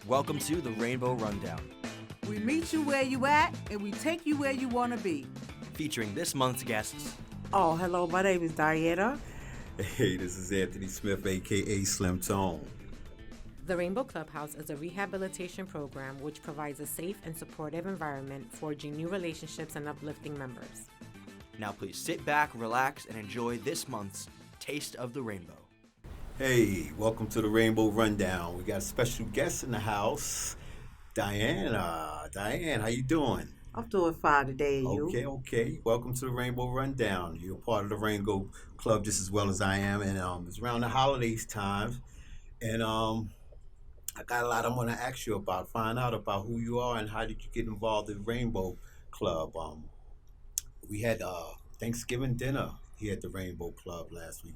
Welcome to the Rainbow Rundown, We meet you where you at, and we take you where you want to be. featuring this month's guests. Oh, hello, my name is Diana. Hey, this is Anthony Smith, aka Slim Tone. The Rainbow Clubhouse is a rehabilitation program which provides a safe and supportive environment, forging new relationships and uplifting members. Now please sit back, relax, and enjoy this month's Taste of the Rainbow. Hey, welcome to the Rainbow Rundown. We got a special guest in the house, Diana. Diane, how you doing? I'm doing fine today, and you? Okay. Welcome to the Rainbow Rundown. You're part of the Rainbow Club just as well as I am, and it's around the holidays times, and I got a lot I want to ask you about. Find out about who you are and how did you get involved in Rainbow Club. We had Thanksgiving dinner here at the Rainbow Club last week,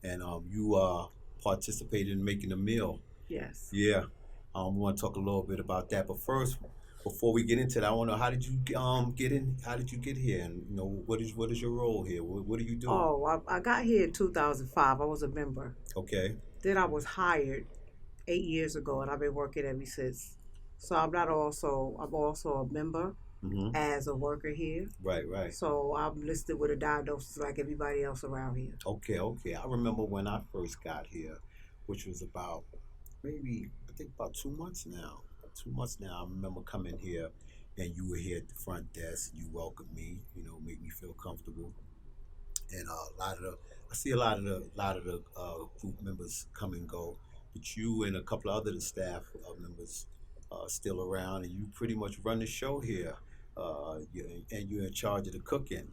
and you participated in making a meal. Yes. Yeah, we want to talk a little bit about that. But first, before we get into that, I want to know how did you get in? How did you get here? And what is your role here? What do you do? Oh, I got here in 2005. I was a member. Okay. Then I was hired 8 years ago, and I've been working ever since. So I'm also a member Mm-hmm. as a worker here. Right. So I'm listed with a diagnosis like everybody else around here. Okay. I remember when I first got here, which was about maybe I think about 2 months now. 2 months now. I remember coming here, and you were here at the front desk. You welcomed me. Made me feel comfortable. And I see a lot of the group members come and go, but you and a couple of other staff members still around, and you pretty much run the show here. And you're in charge of the cooking.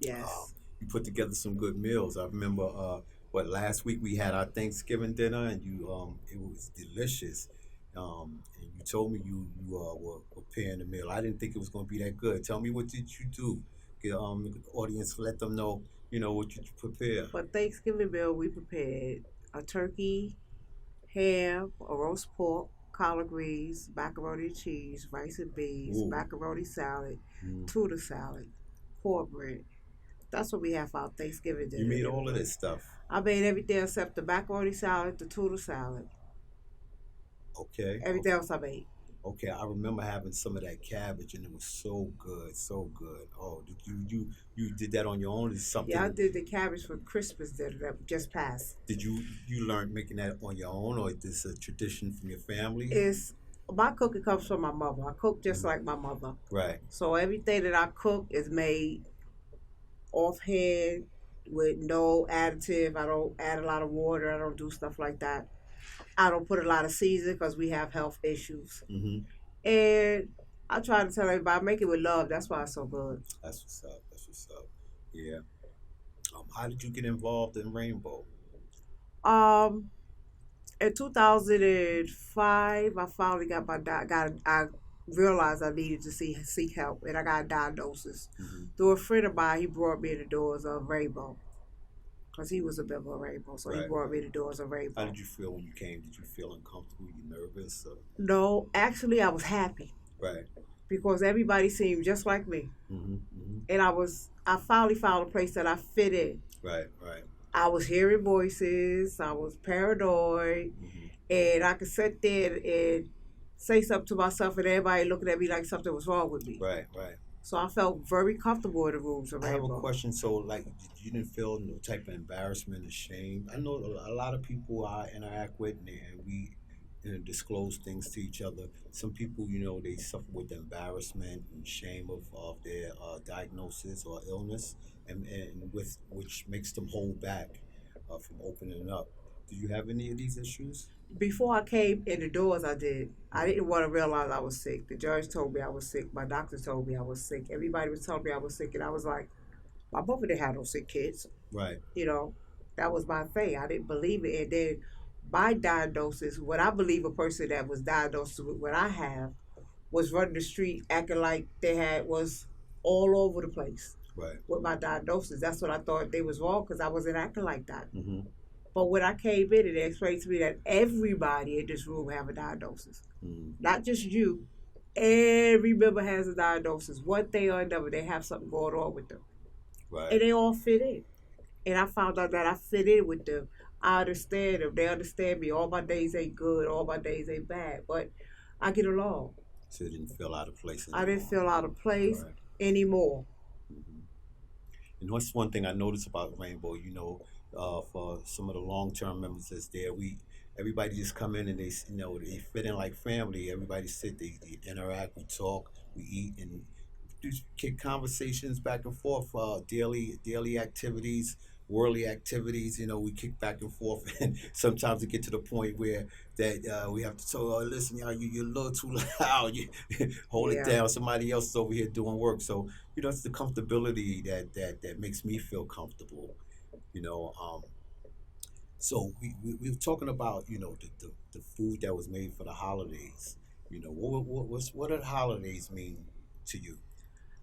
Yes. You put together some good meals. I remember last week we had our Thanksgiving dinner, and it was delicious. And you told me you were preparing the meal. I didn't think it was going to be that good. Tell me, what did you do? Get the audience, let them know what you prepare. For Thanksgiving meal, we prepared a turkey, ham, a roast pork, collard greens, macaroni and cheese, rice and beans, Ooh. macaroni salad, Mm. tuna salad, cornbread. That's what we have for our Thanksgiving dinner. You made all of this stuff. I made everything except the macaroni salad, the tuna salad. Okay. Everything else I made. Okay, I remember having some of that cabbage, and it was so good, so good. Oh, did you did that on your own? Is something? Yeah, I did the cabbage for Christmas dinner that just passed. Did you learn making that on your own, or is this a tradition from your family? My cooking comes from my mother. I cook just like my mother. Right. So everything that I cook is made offhand with no additive. I don't add a lot of water. I don't do stuff like that. I don't put a lot of seasoning because we have health issues. Mm-hmm. And I try to tell everybody, I make it with love. That's why it's so good. That's what's up. Yeah. How did you get involved in Rainbow? In 2005, I finally got I realized I needed to seek help, and I got a diagnosis. Mm-hmm. Through a friend of mine, he brought me in the doors of Rainbow. Because he was a member of Rainbow, so he brought me the doors of Rainbow. How did you feel when you came? Did you feel uncomfortable? You nervous? No, actually, I was happy. Right. Because everybody seemed just like me. Mm-hmm. Mm-hmm. And I finally found a place that I fit in. Right. I was hearing voices, I was paranoid, Mm-hmm. and I could sit there and say something to myself, and everybody looking at me like something was wrong with me. Right. So I felt very comfortable in the rooms of I have Rainbow. a question. So, like, you didn't feel no type of embarrassment or shame? I know a lot of people I interact with, and we disclose things to each other. Some people, they suffer with embarrassment and shame of their diagnosis or illness, and which makes them hold back from opening up. Do you have any of these issues? Before I came in the doors, I did. I didn't want to realize I was sick. The judge told me I was sick. My doctor told me I was sick. Everybody was telling me I was sick, and I was like, my mother didn't have no sick kids. Right. That was my thing. I didn't believe it. And then my diagnosis, what I believe a person that was diagnosed with what I have was running the street acting like they was all over the place. Right. With my diagnosis. That's what I thought they was wrong because I wasn't acting like that. Mm-hmm. But when I came in, it explained to me that everybody in this room have a diagnosis. Mm-hmm. Not just you. Every member has a diagnosis. One thing or another, they have something going on with them. Right. And they all fit in. And I found out that I fit in with them I understand them. They understand me. All my days ain't good. All my days ain't bad. But I get along. So it didn't feel out of place I didn't anymore. feel out of place Right. anymore. Hmm. And that's one thing I noticed about Rainbow. For some of the long-term members that's there, everybody just come in and they fit in like family. Everybody sit, they interact, we talk, we eat, and just kick conversations back and forth. Daily activities, worldly activities. We kick back and forth, and sometimes it get to the point where that we have to tell, oh, listen, y'all, you're a little too loud. You hold it Yeah. down. Somebody else is over here doing work. So it's the comfortability that makes me feel comfortable. You know, um, so we were talking about the food that was made for the holidays. What do the holidays mean to you?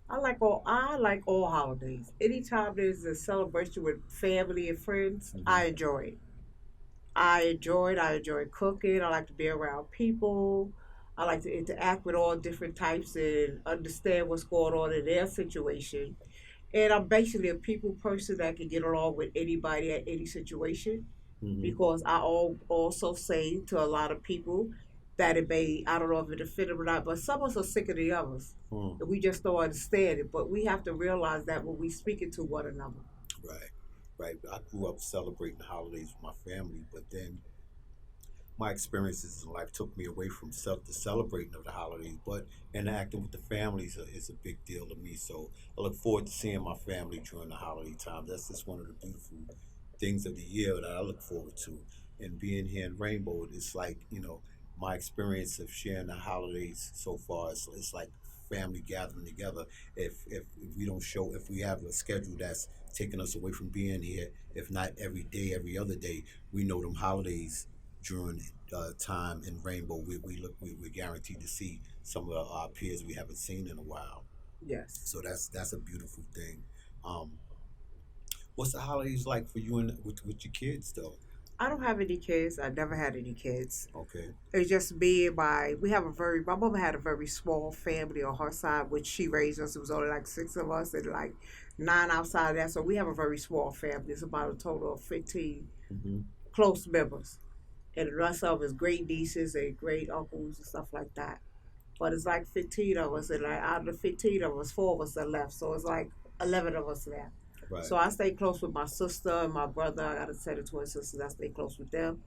I like all holidays. Anytime there's a celebration with family and friends, I Hmm. enjoy it. I enjoy cooking. I like to be around people. I like to interact with all different types and understand what's going on in their situation. And I'm basically a people person that can get along with anybody at any situation, Hmm. because also say to a lot of people that I don't know if it offend them or not, but some of us are sicker than others. Hmm. And we just don't understand it. But we have to realize that when we speaking to one another. Right, right. I grew up celebrating the holidays with my family, but then my experiences in life took me away from the celebrating of the holidays, but interacting with the families is a big deal to me. So I look forward to seeing my family during the holiday time. That's just one of the beautiful things of the year that I look forward to. And being here in Rainbow, it's like, my experience of sharing the holidays so far, it's like family gathering together. If we don't show, if we have a schedule that's taking us away from being here, if not every day, every other day, we know them holidays during time in Rainbow, we're guaranteed to see some of our peers we haven't seen in a while. Yes. So that's a beautiful thing. Um, what's the holidays like for you and with your kids though? I don't have any kids. I never had any kids. Okay. It's just me and my mom had a very small family on her side, which she raised us. It was only like six of us and like nine outside of that. So we have a very small family. It's about a total of 15 Hmm. close members. And the rest of us great nieces and great uncles and stuff like that. But it's like 15 of us, and like out of the 15 of us, four of us are left. So it's like 11 of us left. Right. So I stay close with my sister and my brother. I got a set of twin sisters. I stay close with them.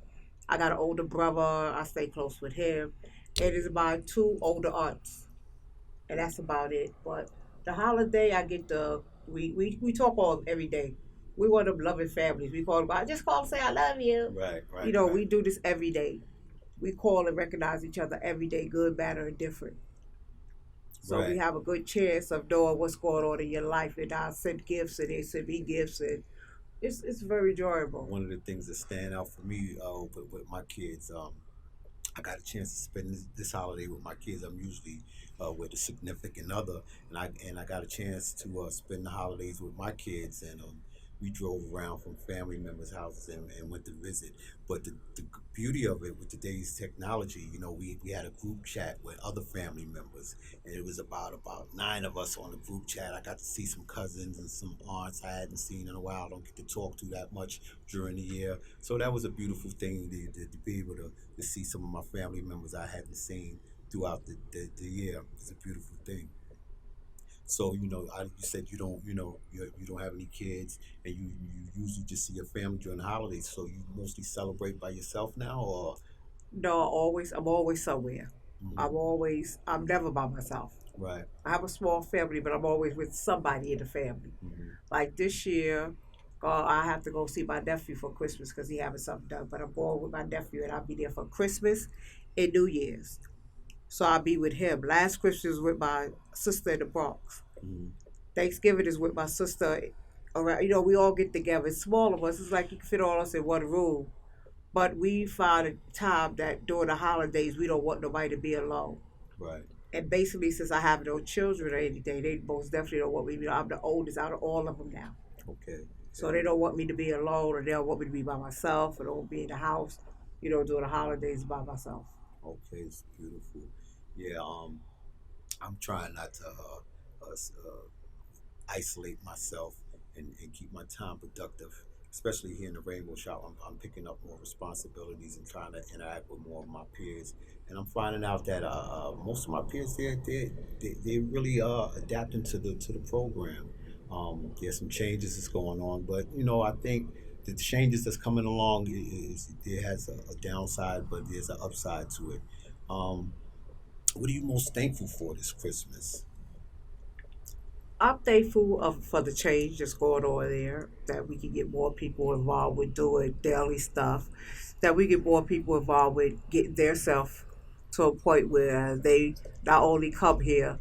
I got an older brother. I stay close with him. And it's my two older aunts, and that's about it. But the holiday, I get the we talk all every day. We want them loving families. We call them. I just call and say I love you. Right. You Right. know, Right. we do this every day. We call and recognize each other every day, good, bad, or indifferent. So we Right. have a good chance of knowing what's going on in your life. And I send gifts, and they send me gifts, and it's very enjoyable. One of the things that stand out for me with my kids, I got a chance to spend this holiday with my kids. I'm usually with a significant other, and I got a chance to spend the holidays with my kids, and we drove around from family members' houses and went to visit. But the beauty of it with today's technology, we had a group chat with other family members, and it was about nine of us on the group chat. I got to see some cousins and some aunts I hadn't seen in a while. I don't get to talk to that much during the year, so that was a beautiful thing to be able to see some of my family members I hadn't seen throughout the year. It's a beautiful thing. So you said you don't have any kids, and you usually just see your family during the holidays. So you mostly celebrate by yourself now, or No, I'm always somewhere. Mhm. I'm never by myself. Right? I have a small family, but I'm always with somebody in the family. Hmm. Like this year, I have to go see my nephew for Christmas because he having something done. But I'm going with my nephew, and I'll be there for Christmas and New Year's. So I'll be with him. Last Christmas was with my sister in the Bronx. Hmm. Thanksgiving is with my sister. Around, we all get together. It's small of us. It's like you can fit all of us in one room. But we find a time that during the holidays we don't want nobody to be alone. Right. And basically, since I have no children or anything, they most definitely don't want me. I'm the oldest out of all of them now, Okay. so Okay. they don't want me to be alone, or they don't want me to be by myself, or don't be in the house. During the holidays by myself. Okay. It's beautiful. Yeah. I'm trying not to isolate myself and keep my time productive especially here in the Rainbow Shop, I'm picking up more responsibilities and trying to interact with more of my peers. And I'm finding out that most of my peers, they really adapting to the program. There's some changes that's going on, but I think the changes that's coming along it has a downside, but there's an upside to it. Um, what are you most thankful for this Christmas? I'm thankful for the change that's going on there, that we can get more people involved with doing daily stuff, that we get more people involved with getting their self to a point where they not only come here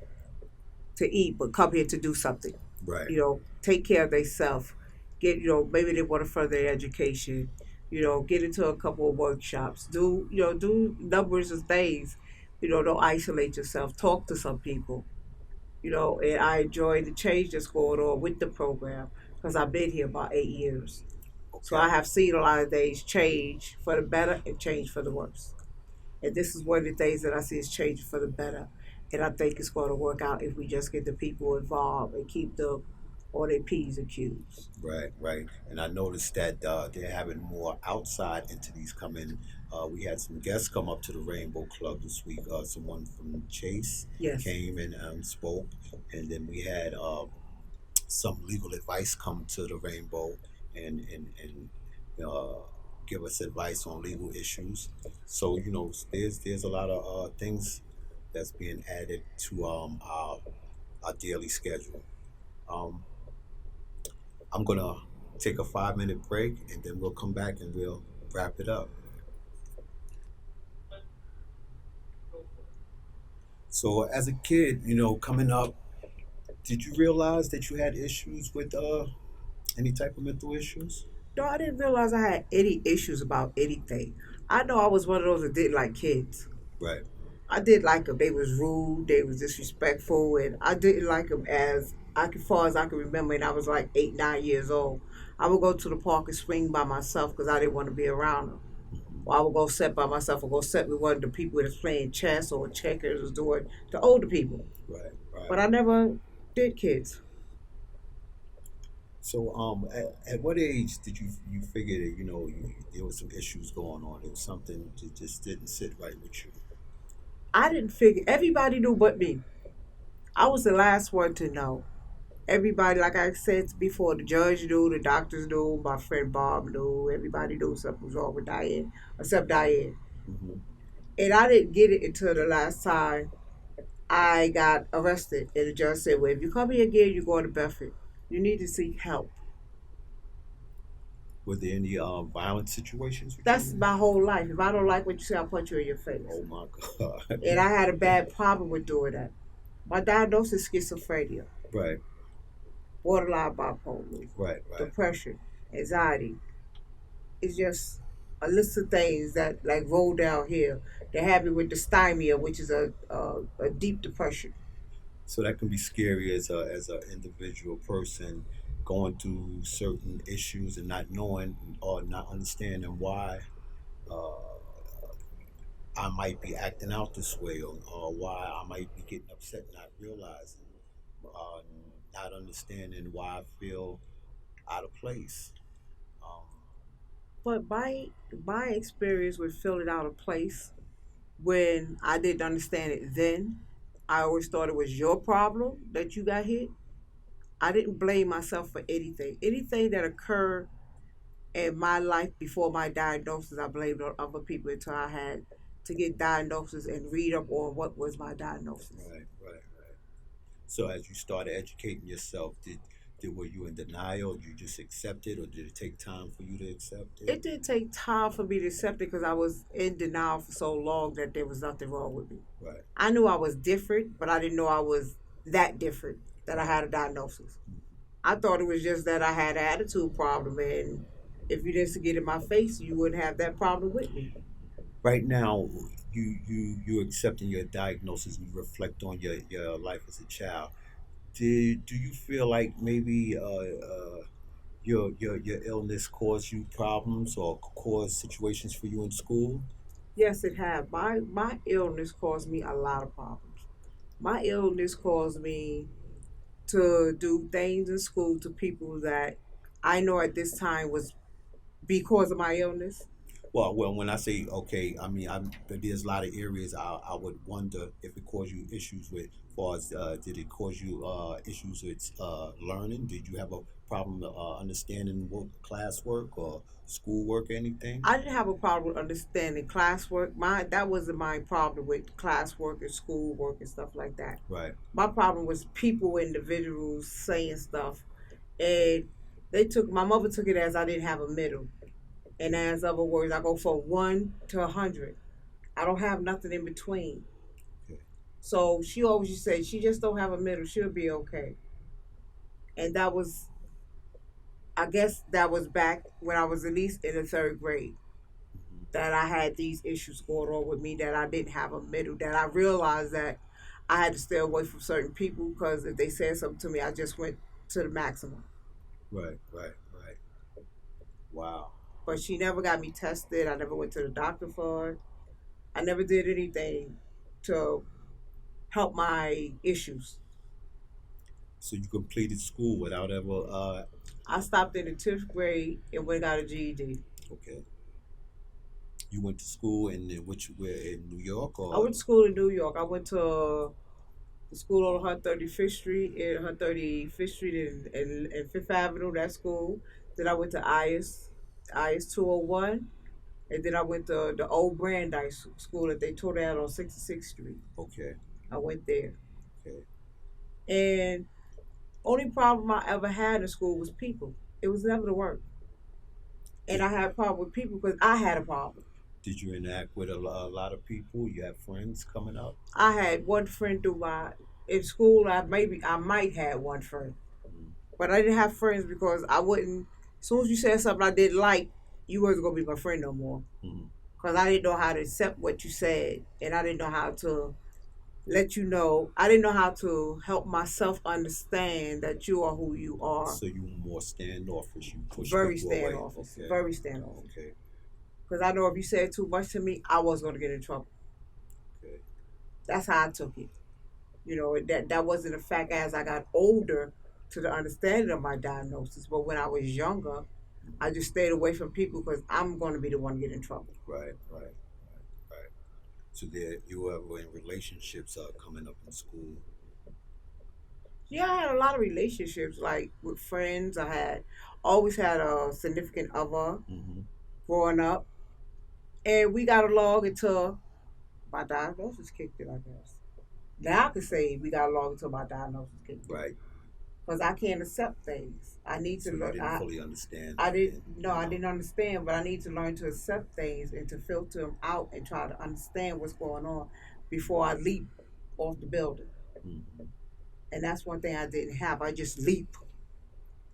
to eat, but come here to do something. Right. Take care of themselves. Maybe they want to further their education. Get into a couple of workshops. Do numbers of things. Don't isolate yourself. Talk to some people. And I enjoy the change that's going on with the program because I've been here about 8 years. So Okay. I have seen a lot of things change for the better and change for the worse. And this is one of the things that I see is changing for the better. And I think it's going to work out if we just get the people involved and keep them on their P's and Q's. Right, right. And I noticed that they're having more outside entities come in. We had some guests come up to the Rainbow Club this week. Someone from Chase Yes. came and spoke. And then we had some legal advice come to the Rainbow and give us advice on legal issues. So, there's a lot of things that's being added to our daily schedule. Um, I'm gonna take a 5 minute break and then we'll come back and we'll wrap it up. So as a kid, coming up, did you realize that you had issues with any type of mental issues? No, I didn't realize I had any issues about anything. I know I was one of those that didn't like kids. Right. I did like them. They was rude. They was disrespectful, and I didn't like them far as I can remember. And I was like 8, 9 years old. I would go to the park and swing by myself because I didn't want to be around them. Or I would go sit by myself or go sit with one of the people that's playing chess or checkers or doing the older people. Right, But right. I never did kids. So at what age did you figure that there was some issues going on? It was something that just didn't sit right with you. I didn't figure. Everybody knew but me. I was the last one to know. Everybody, like I said before, the judge knew, the doctors knew, my friend Bob knew, everybody knew something was wrong with Diane, except Diane. Hmm. And I didn't get it until the last time I got arrested. And the judge said, well, if you come here again, you're going to Bedford. You need to seek help. Were there any violent situations with That's you? my whole life. If I don't like what you say, I'll punch you in your face. Oh my God. And I had a bad problem with doing that. My diagnosis is schizophrenia, Right, borderline bipolar, right, right. depression, anxiety. It's just a list of things that like roll down here. They have me with dysthymia, which is a deep depression. So that can be scary as a individual person going through certain issues and not knowing or not understanding why uh, I might be acting out this way, or why I might be getting upset, not realizing, uh, not understanding why I feel out of place. Um, But my experience with feeling out of place when I didn't understand it then, I always thought it was your problem that you got hit. I didn't blame myself for anything. Anything that occurred in my life before my diagnosis, I blamed on other people until I had to get diagnosis and read up on what was my diagnosis. right, right, right. So as you started educating yourself, did were you in denial? Did you just accept it, or did it take time for you to accept it? It did take time for me to accept it because I was in denial for so long that there was nothing wrong with me. Right, I knew I was different, but I didn't know I was that different that I right. had a diagnosis. Mhm. I thought it was just that I had an attitude problem, and if you didn't get in my face, you wouldn't have that problem with me. Right now, you accepting your diagnosis and you reflect on your life as a child. Do you feel like maybe your illness caused you problems or caused situations for you in school? Yes, it had. My illness caused me a lot of problems. My illness caused me to do things in school to people that I know at this time was because of my illness. Well, when I say okay, I mean there's a lot of areas I would wonder if it caused you issues with. Far as did it cause you issues with learning? Did you have a problem understanding work, classwork or schoolwork or anything? I didn't have a problem with understanding classwork. That wasn't my problem with classwork and schoolwork and stuff like that. Right. My problem was people, individuals saying stuff, and my mother took it as I didn't have a middle, and as other words, I go from 1 to 100. I don't have nothing in between. Okay. So she always used to say, she just don't have a middle. She'll be okay. And that was, I guess, that was back when I was at least in the third grade. Hmm. That I had these issues going on with me, that I didn't have a middle, that I realized that I had to stay away from certain people because if they said something to me, I just went to the maximum. Right. Right. Right. Wow. But she never got me tested. I never went to the doctor for it. I never did anything to help my issues. So you completed school without ever I stopped in the 10th grade and went and got a GED. okay. You went to school in which where in New York I or went to school in New York. I went to the school on 135th Street and 135th Street and Fifth Avenue, that school. Then I went to IS 201. And then I went to the old Brandeis school that they tore down on 66th Street. okay. I went there. Okay. And only problem I ever had in school was people. It was never the work. And Did, I had a problem with people because I had a problem. did you interact with a lot of people? You have friends coming up? I had one friend in school. I might have one friend, Mm-hmm. but I didn't have friends because I wouldn't. As soon as you said something I didn't like, you wasn't gonna be my friend no more. Mm-hmm. Because I didn't know how to accept what you said, and I didn't know how to let you know. I didn't know how to help myself understand that you are who you are. So you were more standoffish. You push Very people away. standoffish. Okay. Very standoffish. Okay. Because I know if you said too much to me, I was gonna get in trouble. Okay. That's how I took it. That wasn't a fact as I got older to the understanding of my diagnosis. But when I was younger, I just stayed away from people because I'm going to be the one to get in trouble. Right. Right. Right. Right. So there, you were in relationships coming up in school. Yeah, I had a lot of relationships, like with friends. Always had a significant other Mm-hmm. growing up, and we got along until my diagnosis kicked in, I guess. Now I can say we got along until my diagnosis kicked in. Right. Because I can't accept things. I need So to you learn. didn't fully understand. I Then, didn't. No, I didn't understand, but I need to learn to accept things and to filter them out and try to understand what's going on before I leap off the building. Mm-hmm. And that's one thing I didn't have. I just leap,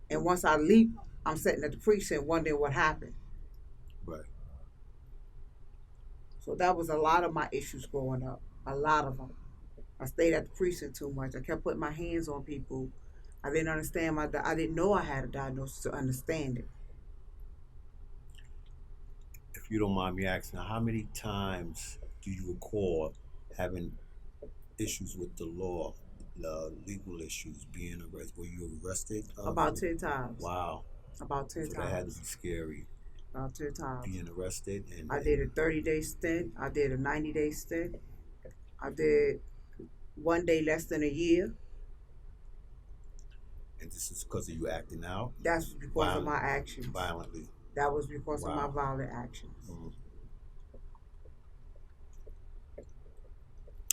and once I leap, I'm sitting at the precinct wondering what happened. Right. So that was a lot of my issues growing up. A lot of them. I stayed at the precinct too much. I kept putting my hands on people. I didn't understand I didn't know I had a diagnosis to understand it. If you don't mind me asking, how many times do you recall having issues with the law, legal issues, being arrested? Were you arrested? About 10 times. Wow. About 10 So that had to times. be scary. About 10 times. Being arrested and I did a 30-day stint. I did a 90-day stint. I did 1 day less than a year. and this is because of you acting out That's because of my actions. violently. That was because of my Wow. violent actions. Mm.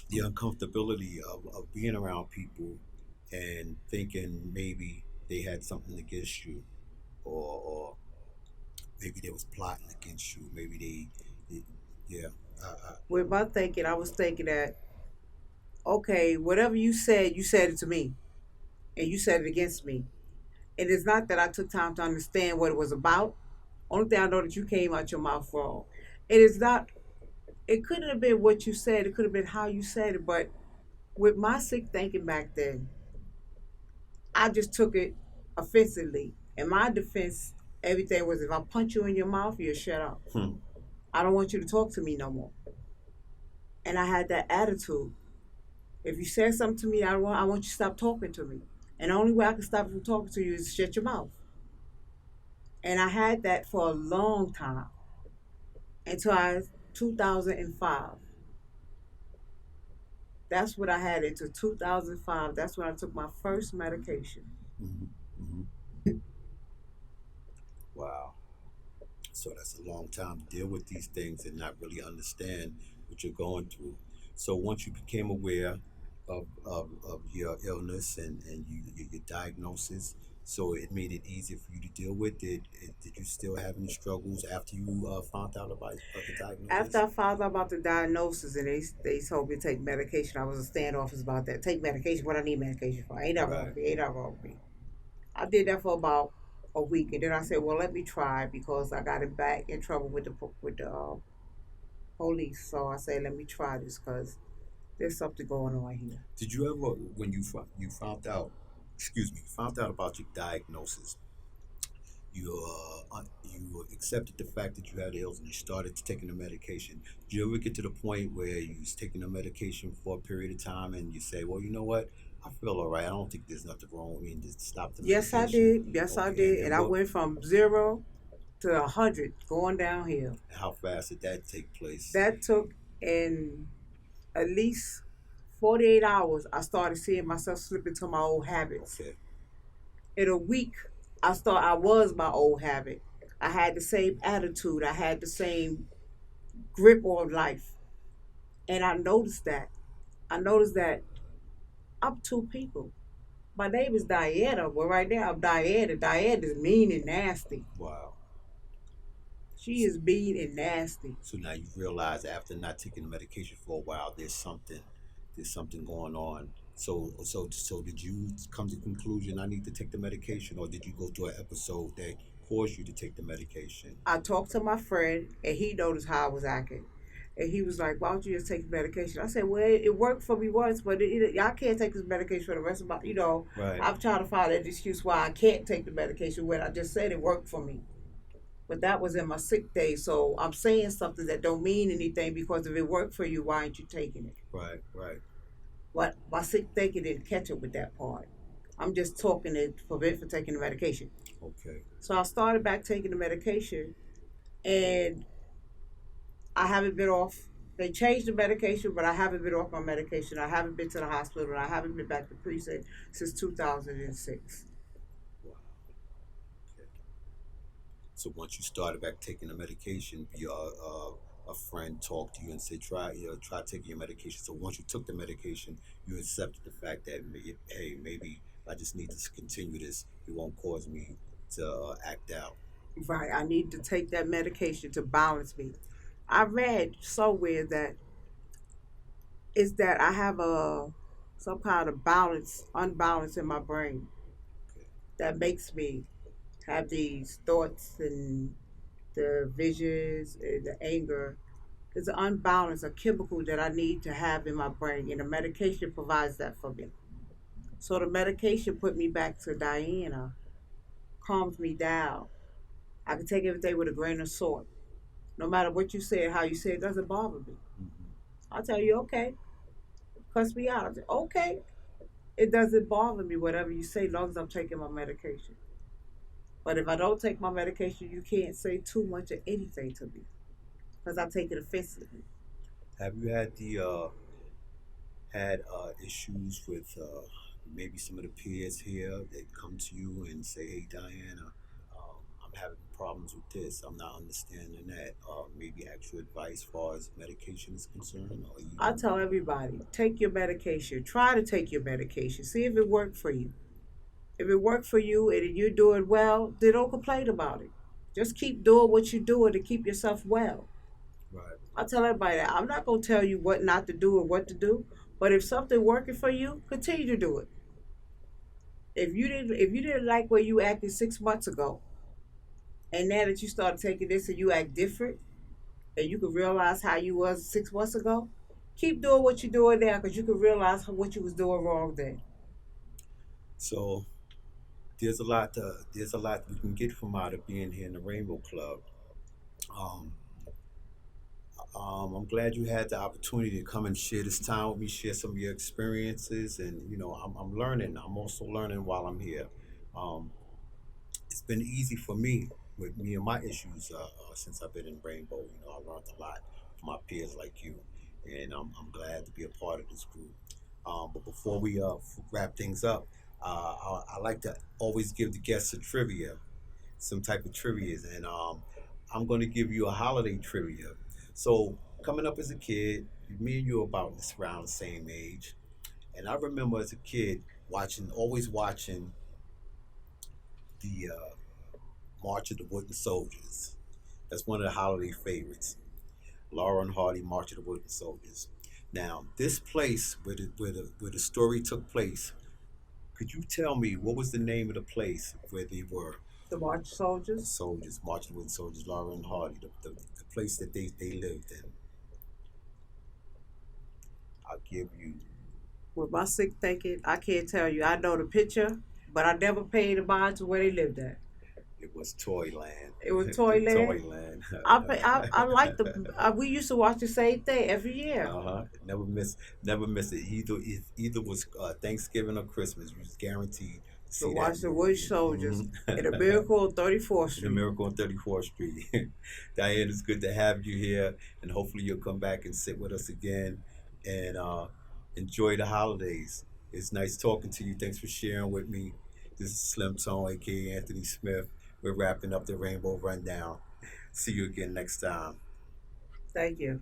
The uncomfortability of being around people and thinking maybe they had something against you, or maybe they was plotting against you. Maybe yeah. With my thinking, I was thinking that, okay, whatever you said it to me, and you said it against me. And it's not that I took time to understand what it was about. Only thing I know that you came out your mouth wrong. It is not. It couldn't have been what you said. It could have been how you said it. But with my sick thinking back then, I just took it offensively. And my defense, everything was if I punch you in your mouth, you'll shut up. Hmm. I don't want you to talk to me no more. And I had that attitude. If you said something to me, I want you to stop talking to me. And the only way I can stop you from talking to you is shut your mouth. And I had that for a long time until 2005. That's what I had until 2005. That's when I took my first medication. Hmm. Hmm. Wow. So that's a long time to deal with these things and not really understand what you're going through. So once you became aware of your illness and your diagnosis, so it made it easier for you to deal with it. Did you still have any struggles after you found out about the After diagnosis? I found out about the diagnosis and they told me to take medication, I was a standoffish about that. Take medication, what I need medication for. Ain't that wrong Right. with me? Ain't that wrong with me? I did that for about a week, and then I said, "Well, let me try," because I got it back in trouble with the police. So I said, "Let me try this because there's something going on here." Did you ever, when you found out, excuse me, found out about your diagnosis, you accepted the fact that you had ills and you started taking the medication. Did you ever get to the point where you was taking the medication for a period of time and you say, well, you know what? I feel all right. I don't think there's nothing wrong with me and just stop the Yes, I medication. did. Yes, I Okay, and did. then And I what? went from 0 to 100 going downhill. How fast did that take place? That took in at least 48 hours. I started seeing myself slip into my old habits. Okay, In a week, I was my old habit. I had the same attitude. I had the same grip on life. And I noticed that. I noticed that I'm two people. My name is Diana, but right now I'm Diana. Diana is mean and nasty. wow. She is mean and nasty. So now you realize after not taking the medication for a while, there's something going on. So did you come to the conclusion I need to take the medication, or did you go through an episode that caused you to take the medication? I talked to my friend, and he noticed how I was acting. And he was like, "Why don't you just take the medication?" I said, "Well, it worked for me once, but I can't take this medication for the rest of my, Right, I'm trying to find an excuse why I can't take the medication when I just said it worked for me. But that was in my sick day, so I'm saying something that don't mean anything because if it worked for you, why aren't you taking it?" right, right. But my sick thinking didn't catch up with that part. I'm just talking it for taking the medication. Okay. So I started back taking the medication, and I haven't been off. They changed the medication, but I haven't been off my medication. I haven't been to the hospital, and I haven't been back to precinct since 2006. Wow. Okay. So once you started back taking the medication, a friend talked to you and said, try taking your medication. So once you took the medication, you accepted the fact that, hey, maybe I just need to continue this. It won't cause me to act out. Right, I need to take that medication to balance me. I read somewhere that is that I have a some kind of unbalance in my brain Okay. that makes me have these thoughts and the visions and the anger. It's an unbalance, a chemical that I need to have in my brain, and the medication provides that for me. So the medication put me back to Diana, calms me down. I can take everything with a grain of salt. No matter what you say or how you say it, doesn't bother me. Hmm. I'll tell you, okay, cuss me out. I'll say, okay, it doesn't bother me, whatever you say, as long as I'm taking my medication. But if I don't take my medication, you can't say too much of anything to me because I take it offensively. Have you had issues with maybe some of the peers here that come to you and say, "Hey, Diana, I'm having problems with this. I'm not understanding that." Maybe actual advice as far as medication is concerned, or I even tell everybody, take your medication. Try to take your medication. See if it worked for you. If it worked for you and you're doing well, then don't complain about it. Just keep doing what you're doing to keep yourself well. right. I tell everybody that I'm not gonna tell you what not to do and what to do, but if something working for you, continue to do it. If you didn't like where you acted 6 months ago, and now that you start taking this and you act different, and you can realize how you was 6 months ago, keep doing what you're doing now because you can realize what you was doing wrong then. So there's a lot we can get from out of being here in the Rainbow Club. Um, I'm glad you had the opportunity to come and share this time with me, share some of your experiences, and I'm learning. I'm also learning while I'm here. Um, it's been easy for me with me and my issues since I've been in Rainbow. I learned a lot from my peers like you, and I'm glad to be a part of this group. But before we wrap things up, I like to always give the guests a trivia, some type of trivia, and I'm going to give you a holiday trivia. So coming up as a kid, me and you are about this around the same age, and I remember as a kid always watching the March of the Wooden Soldiers. That's one of the holiday favorites. Laura and Hardy, March of the Wooden Soldiers. Now, this place where the story took place, could you tell me what was the name of the place where they were? The March Soldiers. Soldiers, March of the Wooden Soldiers, Laura and Hardy, the place that they lived in. I'll give you. With my sick thinking, I can't tell you. I know the picture, but I never paid the mind to where they lived at. It was Toyland. It was Toyland. Toyland. I like the. We used to watch the same thing every year. Never miss it. Either was Thanksgiving or Christmas. You was guaranteed to see To that watch the movie. Wood Soldiers Mhm. in a Miracle on 34th The Street. Miracle on 34th Street. Diane, it's good to have you here, and hopefully you'll come back and sit with us again and enjoy the holidays. It's nice talking to you. Thanks for sharing with me. This is Slim Tone, aka Anthony Smith. We're wrapping up the Rainbow Rundown. See you again next time. Thank you.